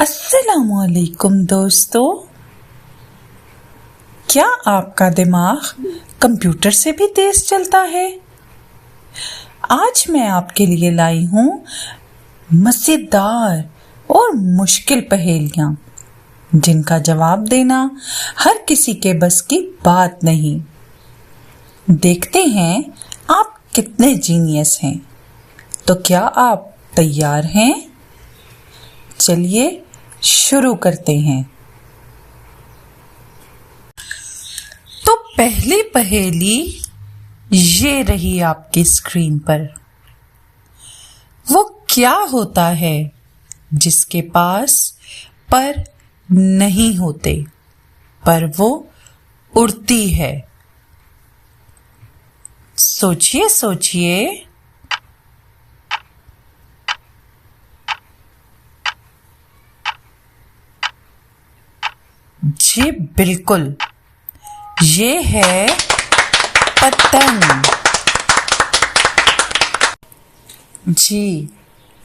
अस्सलामुअलैकुम दोस्तों, क्या आपका दिमाग कंप्यूटर से भी तेज चलता है? आज मैं आपके लिए लाई हूँ मज़ेदार और मुश्किल पहेलियाँ, जिनका जवाब देना हर किसी के बस की बात नहीं। देखते हैं आप कितने जीनियस हैं। तो क्या आप तैयार हैं? चलिए शुरू करते हैं। तो पहली पहेली ये रही आपकी स्क्रीन पर। वो क्या होता है जिसके पास पर नहीं होते, पर वो उड़ती है? सोचिए सोचिए। जी बिल्कुल, ये है पतंग। जी,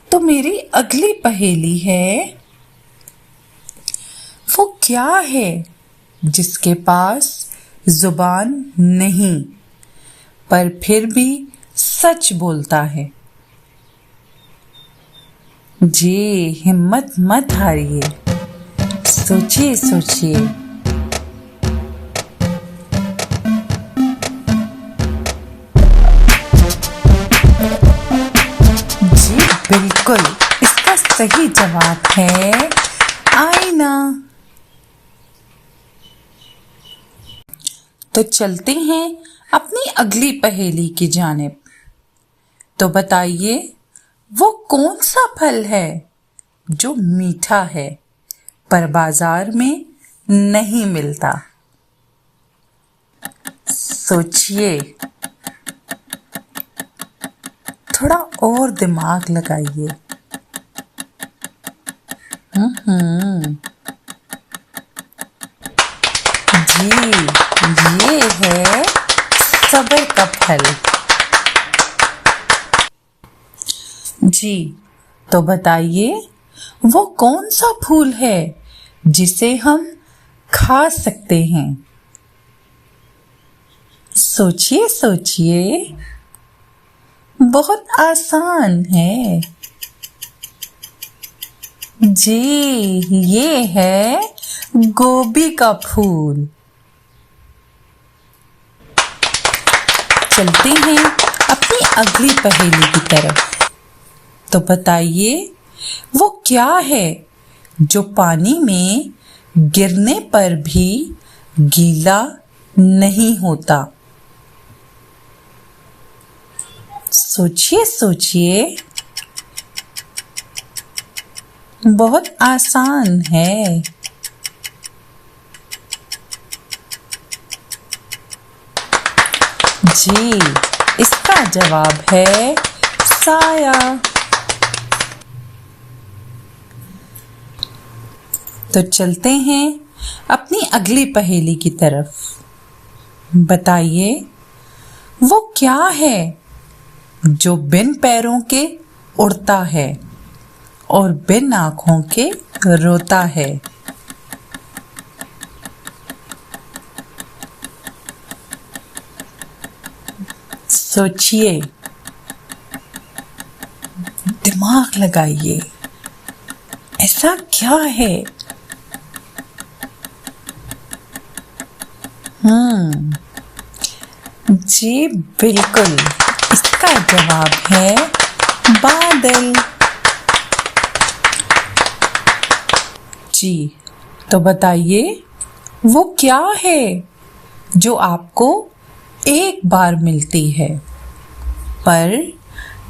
तो मेरी अगली पहेली है, वो क्या है जिसके पास जुबान नहीं, पर फिर भी सच बोलता है? जी, हिम्मत मत हारिए, सोचिए सोचिए। जी बिल्कुल, इसका सही जवाब है आईना। तो चलते हैं अपनी अगली पहेली की जानिब। तो बताइए, वो कौन सा फल है जो मीठा है पर बाजार में नहीं मिलता? सोचिए, थोड़ा और दिमाग लगाइए। जी, ये है सबर का फल। जी, तो बताइए, वो कौन सा फूल है जिसे हम खा सकते हैं? सोचिए सोचिए, बहुत आसान है। जी, ये है गोभी का फूल। चलते हैं अपनी अगली पहेली की तरफ। तो बताइए, वो क्या है जो पानी में गिरने पर भी गीला नहीं होता? सोचिए सोचिए, बहुत आसान है। जी, इसका जवाब है साया। तो चलते हैं अपनी अगली पहेली की तरफ। बताइए, वो क्या है जो बिन पैरों के उड़ता है और बिन आँखों के रोता है? सोचिए, दिमाग लगाइए, ऐसा क्या है? जी बिल्कुल, इसका जवाब है बादल। जी, तो बताइए, वो क्या है जो आपको एक बार मिलती है पर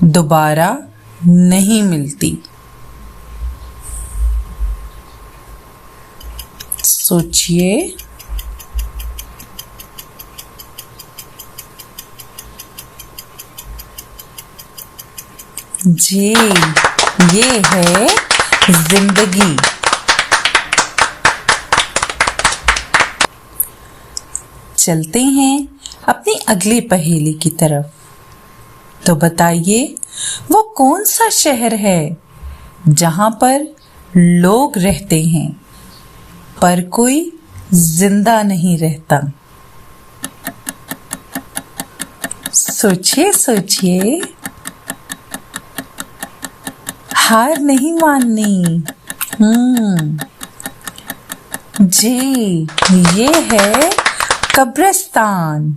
दोबारा नहीं मिलती? सोचिए। जी, ये है जिंदगी। चलते हैं अपनी अगली पहेली की तरफ। तो बताइए, वो कौन सा शहर है जहां पर लोग रहते हैं पर कोई जिंदा नहीं रहता। सोचिए सोचिए, हार नहीं माननी। जी, ये है कब्रिस्तान।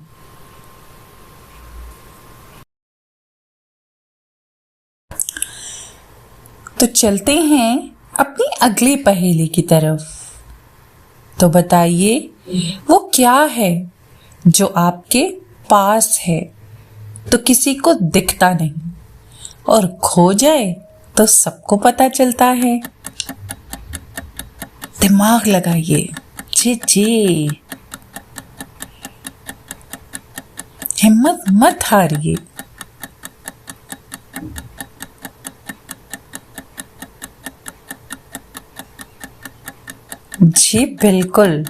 तो चलते हैं अपनी अगली पहेली की तरफ। तो बताइए वो क्या है जो आपके पास है तो किसी को दिखता नहीं और खो जाए तो सबको पता चलता है। दिमाग लगाइए। जी जी, हिम्मत मत हारिए। जी बिल्कुल,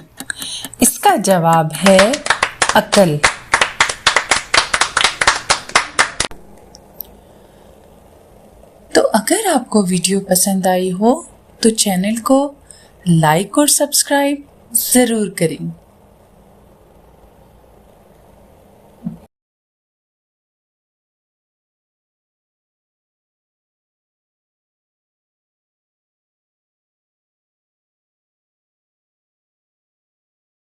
इसका जवाब है अकल। तो अगर आपको वीडियो पसंद आई हो तो चैनल को लाइक और सब्सक्राइब जरूर करें।